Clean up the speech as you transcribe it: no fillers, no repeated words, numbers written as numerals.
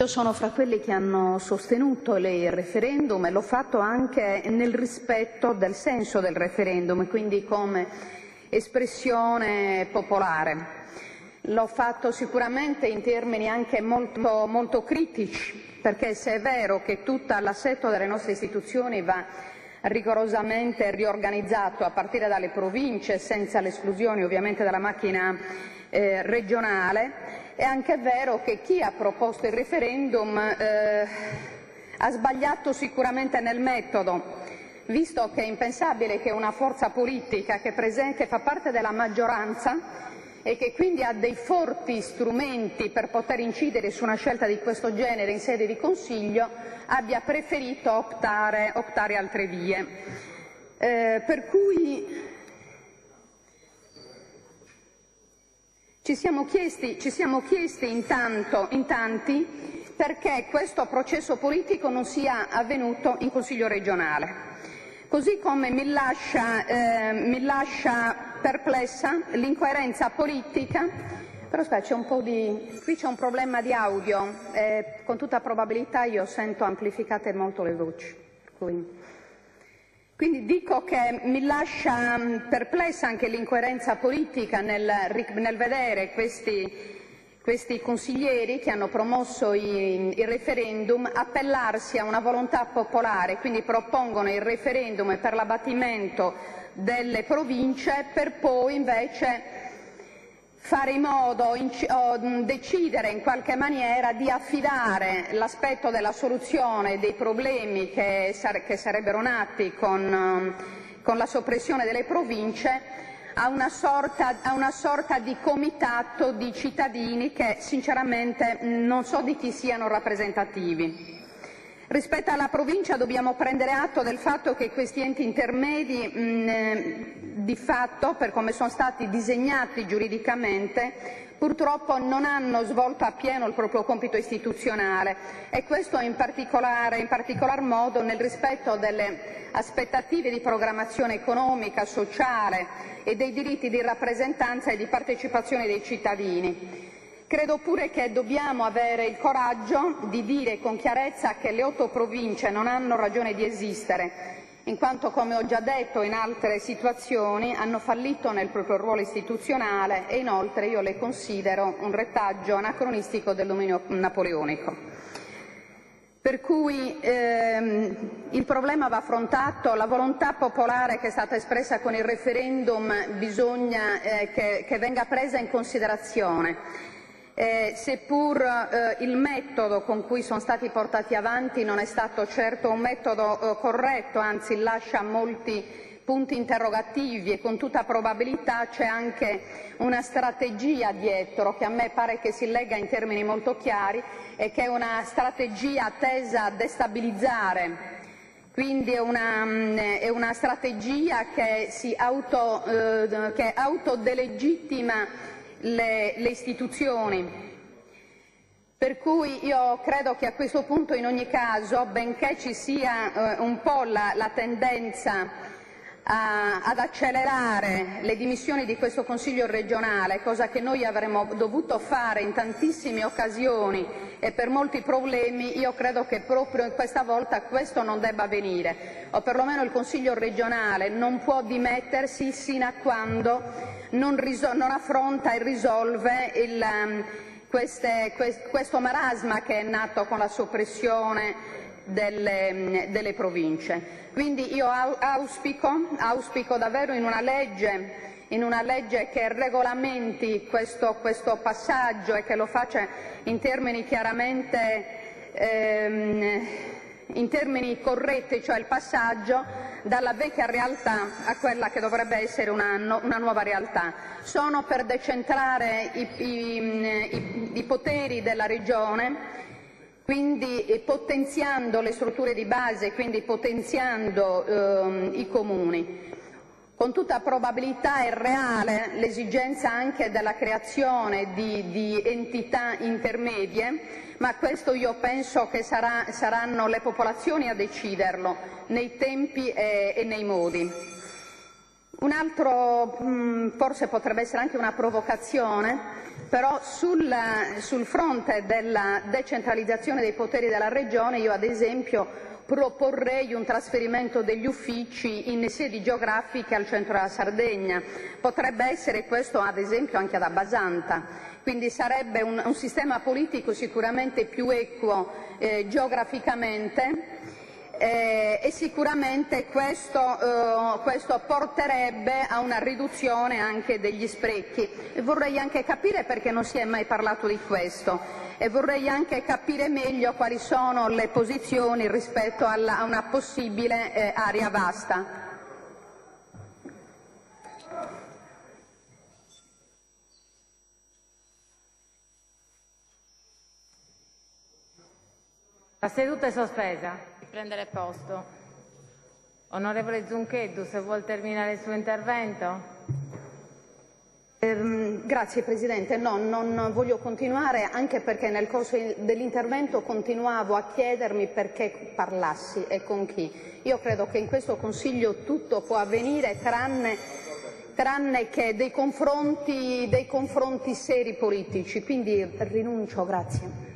Io sono fra quelli che hanno sostenuto il referendum e l'ho fatto anche nel rispetto del senso del referendum, quindi come espressione popolare. L'ho fatto sicuramente in termini anche molto critici, perché se è vero che tutto l'assetto delle nostre istituzioni va rigorosamente riorganizzato a partire dalle province, senza l'esclusione ovviamente della macchina regionale, è anche vero che chi ha proposto il referendum ha sbagliato sicuramente nel metodo, visto che è impensabile che una forza politica che fa parte della maggioranza e che quindi ha dei forti strumenti per poter incidere su una scelta di questo genere in sede di Consiglio abbia preferito optare altre vie. Per cui ci siamo chiesti in tanti perché questo processo politico non sia avvenuto in Consiglio regionale. Così come mi lascia perplessa l'incoerenza politica, però aspetta, qui c'è un problema di audio, con tutta probabilità io sento amplificate molto le voci. Quindi dico che mi lascia perplessa anche l'incoerenza politica nel vedere questi consiglieri che hanno promosso il referendum appellarsi a una volontà popolare, quindi propongono il referendum per l'abbattimento delle province per poi invece fare in modo o decidere in qualche maniera di affidare l'aspetto della soluzione dei problemi che sarebbero nati con la soppressione delle province a una sorta di comitato di cittadini che sinceramente non so di chi siano rappresentativi. Rispetto alla provincia dobbiamo prendere atto del fatto che questi enti intermedi di fatto, per come sono stati disegnati giuridicamente, purtroppo non hanno svolto appieno il proprio compito istituzionale e questo in particolar modo nel rispetto delle aspettative di programmazione economica, sociale e dei diritti di rappresentanza e di partecipazione dei cittadini. Credo pure che dobbiamo avere il coraggio di dire con chiarezza che le 8 province non hanno ragione di esistere, in quanto, come ho già detto in altre situazioni, hanno fallito nel proprio ruolo istituzionale e inoltre io le considero un retaggio anacronistico del dominio napoleonico. Per cui il problema va affrontato, la volontà popolare che è stata espressa con il referendum bisogna che venga presa in considerazione. Seppur il metodo con cui sono stati portati avanti non è stato certo un metodo corretto, anzi lascia molti punti interrogativi e con tutta probabilità c'è anche una strategia dietro che a me pare che si legga in termini molto chiari e che è una strategia tesa a destabilizzare. Quindi è una strategia che autodelegittima le istituzioni, per cui io credo che a questo punto in ogni caso, benché ci sia un po' la tendenza ad accelerare le dimissioni di questo Consiglio regionale, cosa che noi avremmo dovuto fare in tantissime occasioni e per molti problemi, io credo che proprio questa volta questo non debba avvenire, o perlomeno il Consiglio regionale non può dimettersi sino a quando non affronta e risolve questo marasma che è nato con la soppressione delle province. Quindi io auspico davvero in una legge che regolamenti questo passaggio e che lo faccia in termini chiaramente in termini corretti, cioè il passaggio dalla vecchia realtà a quella che dovrebbe essere una nuova realtà. Sono per decentrare i poteri della Regione, quindi potenziando le strutture di base, quindi potenziando i comuni. Con tutta probabilità è reale l'esigenza anche della creazione di entità intermedie, ma questo io penso che saranno le popolazioni a deciderlo nei tempi e nei modi. Un altro, forse potrebbe essere anche una provocazione, però sul fronte della decentralizzazione dei poteri della Regione io ad esempio proporrei un trasferimento degli uffici in sedi geografiche al centro della Sardegna. Potrebbe essere questo ad esempio anche ad Abbasanta, quindi sarebbe un sistema politico sicuramente più equo geograficamente. E sicuramente questo porterebbe a una riduzione anche degli sprechi. E vorrei anche capire perché non si è mai parlato di questo e vorrei anche capire meglio quali sono le posizioni rispetto a una possibile area vasta. La seduta è sospesa. Prendere posto. Onorevole Zuncheddu, se vuol terminare il suo intervento. Grazie Presidente, no, non voglio continuare anche perché nel corso dell'intervento continuavo a chiedermi perché parlassi e con chi. Io credo che in questo Consiglio tutto può avvenire tranne che dei confronti seri politici, quindi rinuncio, grazie.